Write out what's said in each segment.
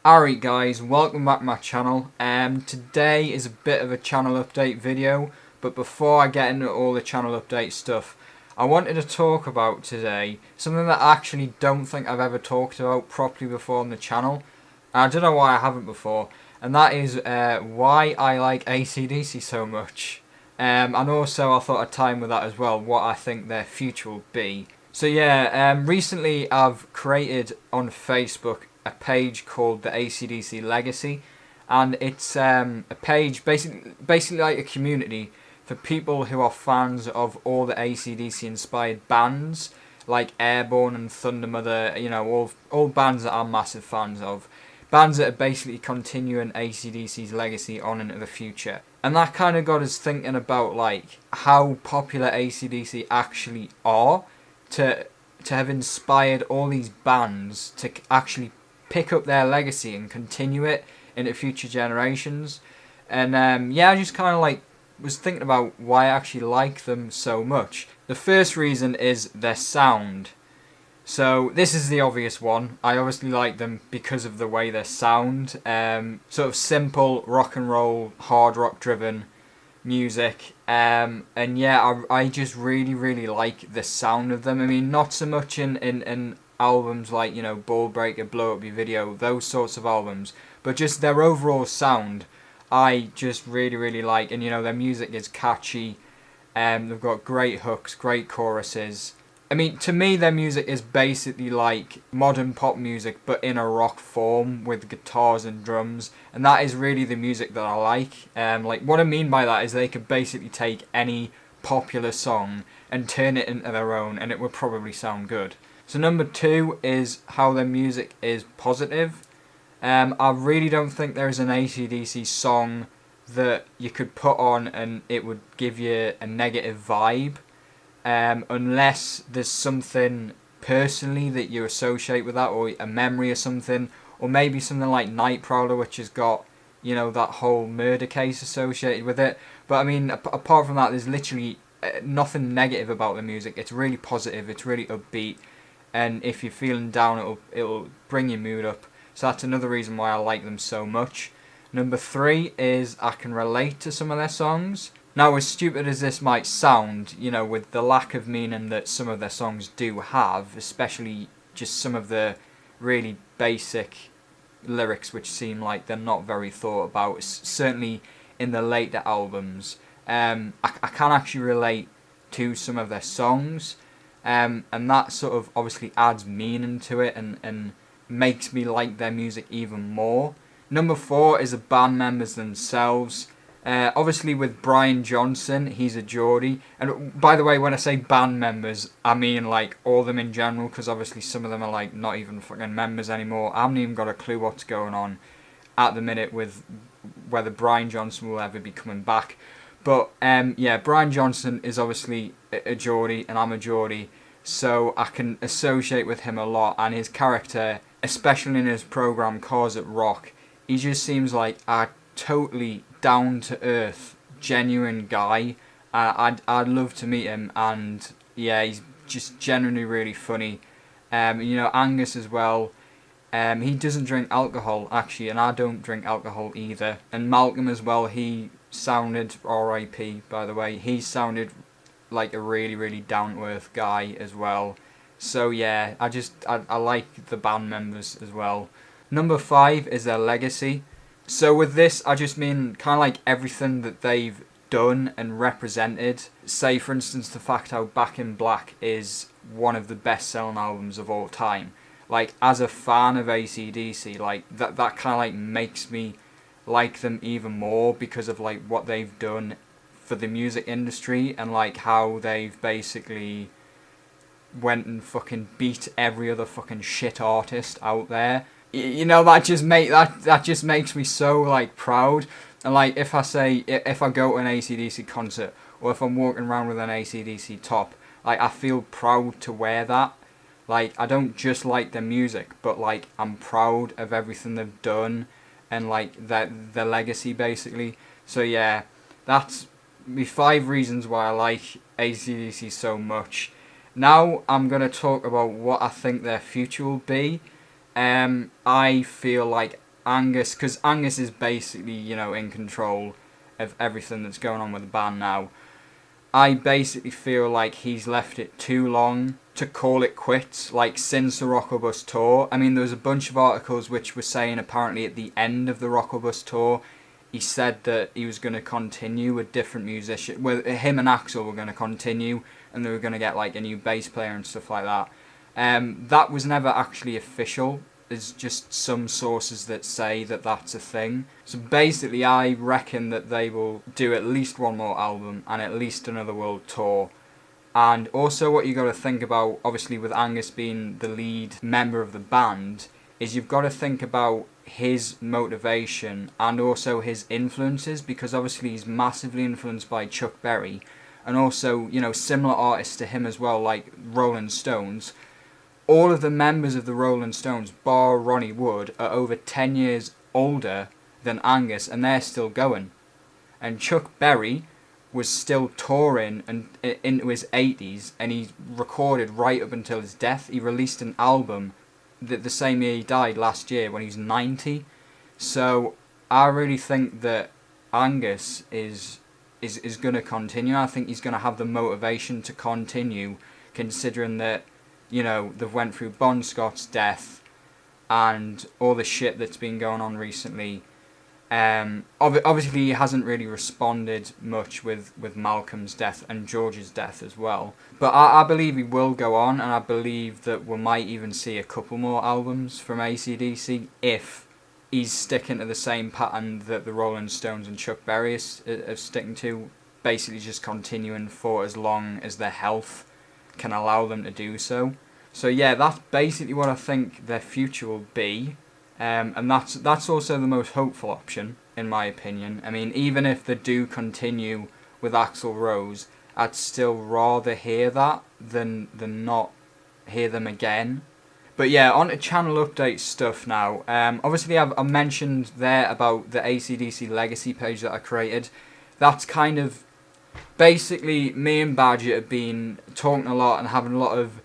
Alright guys, welcome back to my channel. Today is a bit of a channel update video, but before I get into all the channel update stuff, I wanted to talk about today something that I actually don't think I've ever talked about properly before on the channel. I don't know why I haven't before, and that is why I like AC/DC so much. And also I thought I'd tie in with that as well, what I think their future will be. So yeah, recently I've created on Facebook a page called the AC/DC Legacy, and it's a page basically like a community for people who are fans of all the AC/DC inspired bands like Airborne and Thunder Mother, you know, all bands that I'm massive fans of. Bands that are basically continuing AC/DC's legacy on into the future. And that kind of got us thinking about like how popular AC/DC actually are to have inspired all these bands to actually pick up their legacy and continue it into future generations. And yeah, I just kind of like was thinking about why I actually like them so much. The first reason is their sound. So this is the obvious one. I obviously like them because of the way they sound. Sort of simple rock and roll, hard rock driven music. And yeah, I just really like the sound of them. I mean, not so much in albums like, you know, Ball Breaker, Blow Up Your Video, those sorts of albums, but just their overall sound I just really like. And you know, their music is catchy, they've got great hooks, great choruses. I mean, to me their music is basically like modern pop music but in a rock form with guitars and drums, and that is really the music that I like. Like what I mean by that is they could basically take any popular song and turn it into their own and it would probably sound good. So number two is how their music is positive. I really don't think there is an AC/DC song that you could put on and it would give you a negative vibe, unless there's something personally that you associate with that, or a memory or something, or maybe something like Night Prowler, which has got, you know, that whole murder case associated with it. But I mean, apart from that, there's literally nothing negative about the music. It's really positive, it's really upbeat. And if you're feeling down, it'll bring your mood up. So that's another reason why I like them so much. Number three is I can relate to some of their songs. Now, as stupid as this might sound, you know, with the lack of meaning that some of their songs do have, especially just some of the really basic lyrics which seem like they're not very thought about, certainly in the later albums, I can actually relate to some of their songs. And that sort of obviously adds meaning to it and makes me like their music even more. Number four is the band members themselves. Obviously with Brian Johnson, he's a Geordie. And by the way, when I say band members, I mean like all of them in general, because obviously some of them are like not even fucking members anymore. I haven't even got a clue what's going on at the minute with whether Brian Johnson will ever be coming back. But yeah, Brian Johnson is obviously a Geordie and I'm a Geordie, so I can associate with him a lot, and his character, especially in his program Cars That Rock, he just seems like a totally down to earth, genuine guy. I'd love to meet him, and yeah, he's just genuinely really funny. You know, Angus as well. He doesn't drink alcohol actually, and I don't drink alcohol either. And Malcolm as well, he sounded, R.I.P. by the way, he sounded like a really down to earth guy as well. So yeah, I like the band members as well. Number five is their legacy. So with this, I just mean kind of like everything that they've done and represented. Say for instance the fact how Back in Black is one of the best selling albums of all time. Like as a fan of AC/DC, like that kind of like makes me like them even more because of like what they've done for the music industry and like how they've basically went and fucking beat every other fucking shit artist out there. You know, that just makes me so like proud. And like if I go to an AC/DC concert or if I'm walking around with an AC/DC top, like I feel proud to wear that. Like I don't just like their music, but like I'm proud of everything they've done and like their legacy basically. So yeah, that's me 5 reasons why I like AC/DC so much. Now I'm going to talk about what I think their future will be. I feel like Angus, because Angus is basically, you know, in control of everything that's going on with the band now. I basically feel like he's left it too long to call it quits, like since the Rock or Bust tour. I mean, there was a bunch of articles which were saying apparently at the end of the Rock or Bust tour, he said that he was going to continue with different musicians. Well, him and Axl were going to continue, and they were going to get like a new bass player and stuff like that. That was never actually official. There's just some sources that say that that's a thing. So basically, I reckon that they will do at least one more album and at least another world tour. And also what you got to think about, obviously with Angus being the lead member of the band, is you've got to think about his motivation and also his influences, because obviously he's massively influenced by Chuck Berry and also, you know, similar artists to him as well, like Rolling Stones. All of the members of the Rolling Stones, bar Ronnie Wood, are over 10 years older than Angus, and they're still going. And Chuck Berry was still touring and into his 80s, and he recorded right up until his death. He released an album the same year he died, last year, when he was 90. So I really think that Angus is going to continue. I think he's going to have the motivation to continue, considering that, you know, they've went through Bon Scott's death and all the shit that's been going on recently. Obviously he hasn't really responded much with Malcolm's death and George's death as well. But I believe he will go on, and I believe that we might even see a couple more albums from AC/DC if he's sticking to the same pattern that the Rolling Stones and Chuck Berry are sticking to, basically just continuing for as long as their health can allow them to do so. So yeah, that's basically what I think their future will be, and that's also the most hopeful option in my opinion. I mean, even if they do continue with Axl Rose, I'd still rather hear that than not hear them again. But yeah, on to channel update stuff now. Obviously I mentioned there about the AC/DC Legacy page that I created. That's kind of basically me and Badger have been talking a lot and having a lot of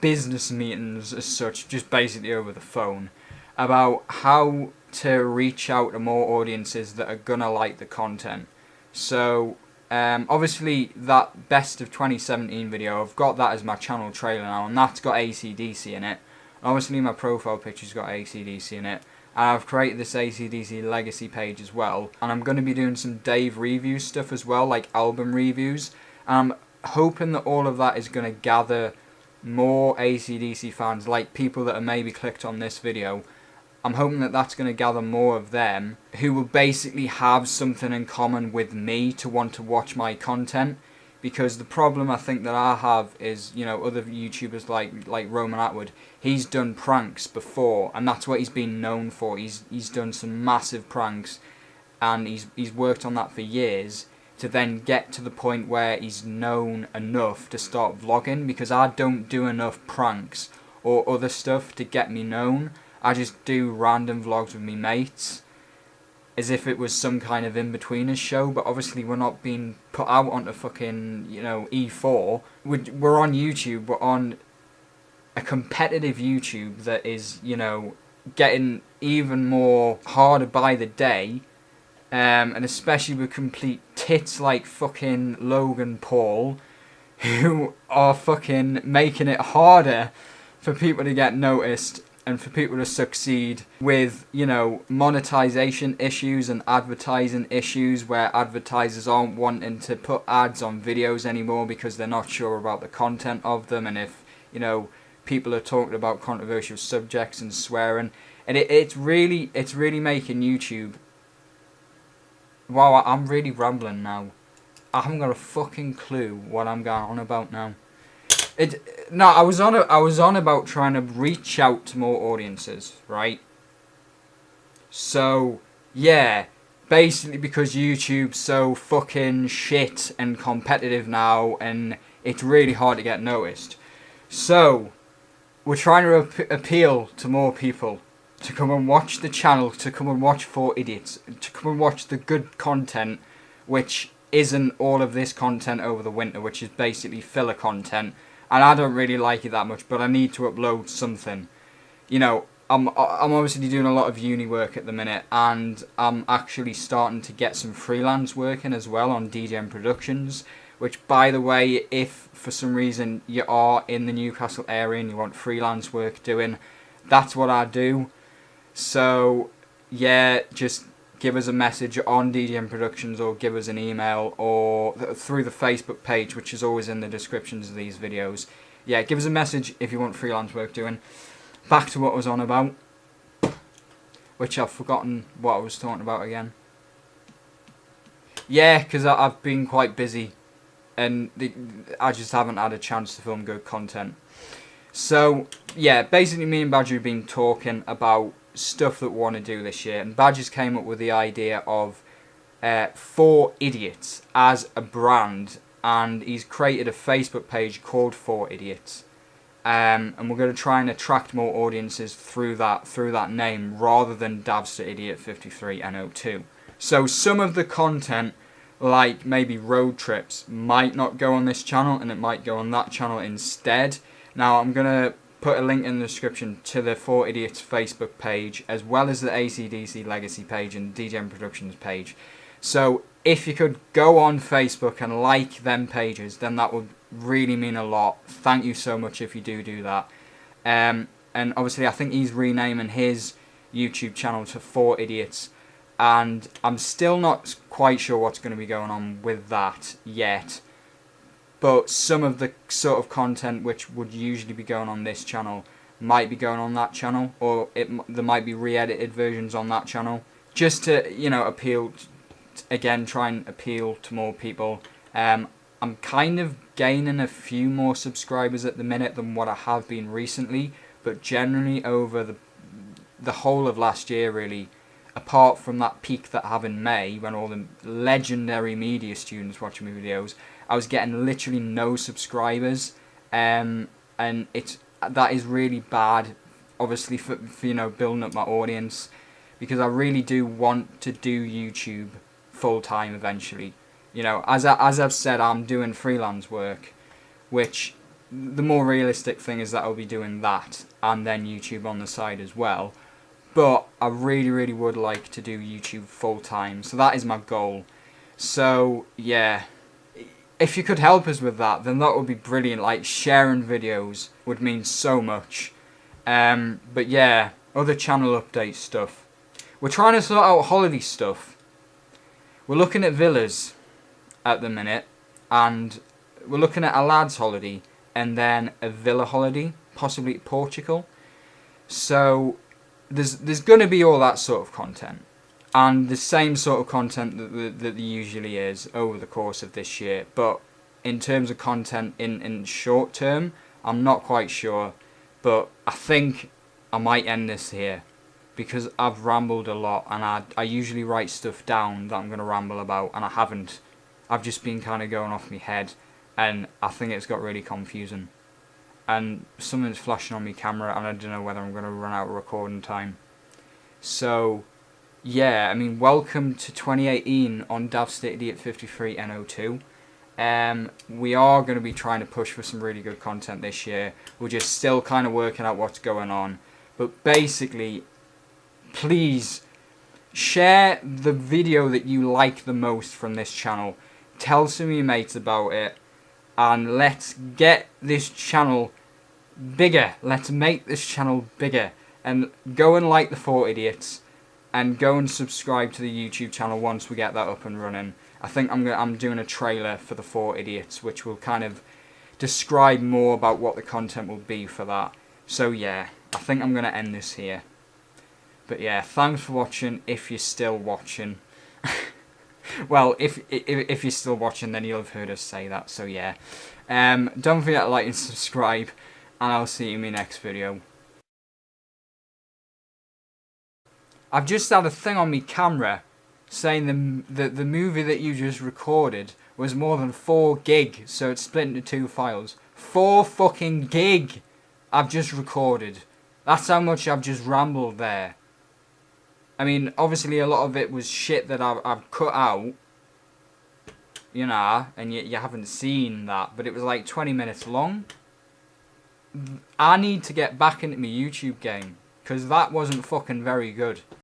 business meetings as such, just basically over the phone, about how to reach out to more audiences that are gonna like the content. So obviously that best of 2017 video, I've got that as my channel trailer now, and that's got AC/DC in it. Obviously my profile picture's got AC/DC in it. And I've created this AC/DC Legacy page as well, and I'm going to be doing some Dave review stuff as well, like album reviews. And I'm hoping that all of that is going to gather more AC/DC fans, like people that have maybe clicked on this video. I'm hoping that that's going to gather more of them who will basically have something in common with me to want to watch my content. Because the problem I think that I have is, you know, other YouTubers like Roman Atwood, he's done pranks before, and that's what he's been known for. He's done some massive pranks, and he's worked on that for years to then get to the point where he's known enough to start vlogging, because I don't do enough pranks or other stuff to get me known. I just do random vlogs with me mates, as if it was some kind of in-betweeners show, but obviously we're not being put out onto fucking, you know, E4. We're on YouTube, we're on a competitive YouTube that is, you know, getting even more harder by the day, and especially with complete tits like fucking Logan Paul, who are fucking making it harder for people to get noticed and for people to succeed with, you know, monetization issues and advertising issues, where advertisers aren't wanting to put ads on videos anymore because they're not sure about the content of them, and if, you know, people are talking about controversial subjects and swearing, and it's really making YouTube... Wow, I'm really rambling now. I haven't got a fucking clue what I'm going on about now. No, I was on about trying to reach out to more audiences, right? So, yeah, basically because YouTube's so fucking shit and competitive now, and it's really hard to get noticed. So, we're trying to appeal to more people to come and watch the channel, to come and watch 4 Idiots, to come and watch the good content, which isn't all of this content over the winter, which is basically filler content. And I don't really like it that much, but I need to upload something. You know, I'm obviously doing a lot of uni work at the minute, and I'm actually starting to get some freelance work in as well on DJing Productions, which, by the way, if for some reason you are in the Newcastle area and you want freelance work doing, that's what I do. So yeah, just give us a message on DJing Productions, or give us an email, or through the Facebook page, which is always in the descriptions of these videos. Yeah, give us a message if you want freelance work doing. Back to what I was on about, which I've forgotten what I was talking about again. Yeah, because I've been quite busy, and I just haven't had a chance to film good content. So yeah, basically me and Badger have been talking about stuff that we want to do this year, and Badger's came up with the idea of 4 Idiots as a brand, and he's created a Facebook page called 4 Idiots. And we're going to try and attract more audiences through that name, rather than Davster Idiot 53 NO2. So some of the content, like maybe road trips, might not go on this channel, and it might go on that channel instead. Now I'm going to put a link in the description to the 4 Idiots Facebook page, as well as the ACDC Legacy page and DJing Productions page. So if you could go on Facebook and like them pages, then that would really mean a lot. Thank you so much if you do that. And obviously I think he's renaming his YouTube channel to 4 Idiots, and I'm still not quite sure what's going to be going on with that yet. But some of the sort of content which would usually be going on this channel might be going on that channel, or there might be re-edited versions on that channel, just to, you know, try and appeal to more people. I'm kind of gaining a few more subscribers at the minute than what I have been recently, but generally over the whole of last year, really, apart from that peak that I have in May when all the legendary media students watching my videos, I was getting literally no subscribers, and that is really bad, obviously, for you know, building up my audience, because I really do want to do YouTube full time eventually. You know, as I've said, I'm doing freelance work, which the more realistic thing is that I'll be doing that and then YouTube on the side as well. But I really would like to do YouTube full time, so that is my goal. So yeah, if you could help us with that, then that would be brilliant. Like, sharing videos would mean so much. But yeah, other channel update stuff. We're trying to sort out holiday stuff. We're looking at villas at the minute, and we're looking at a lad's holiday and then a villa holiday, possibly Portugal. So there's going to be all that sort of content, and the same sort of content that there usually is over the course of this year. But in terms of content in short term, I'm not quite sure, but I think I might end this here, because I've rambled a lot, and I usually write stuff down that I'm going to ramble about, and I haven't. I've just been kind of going off my head, and I think it's got really confusing. And something's flashing on my camera, and I don't know whether I'm going to run out of recording time. So yeah, I mean, welcome to 2018 on Davster Idiot 53 NO2. We are going to be trying to push for some really good content this year. We're just still kind of working out what's going on. But basically, please share the video that you like the most from this channel. Tell some of your mates about it, and let's get this channel bigger. Let's make this channel bigger. And go and like the 4 Idiots, and go and subscribe to the YouTube channel once we get that up and running. I think I'm doing a trailer for the 4 Idiots, which will kind of describe more about what the content will be for that. So yeah, I think I'm going to end this here. But yeah, thanks for watching, if you're still watching. Well, if you're still watching, then you'll have heard us say that, so yeah. Don't forget to like and subscribe, and I'll see you in my next video. I've just had a thing on my camera saying the movie that you just recorded was more than 4 gig, so it's split into 2 files. 4 fucking gig I've just recorded. That's how much I've just rambled there. I mean, obviously a lot of it was shit that I've cut out, you know, and you haven't seen that, but it was like 20 minutes long. I need to get back into my YouTube game, because that wasn't fucking very good.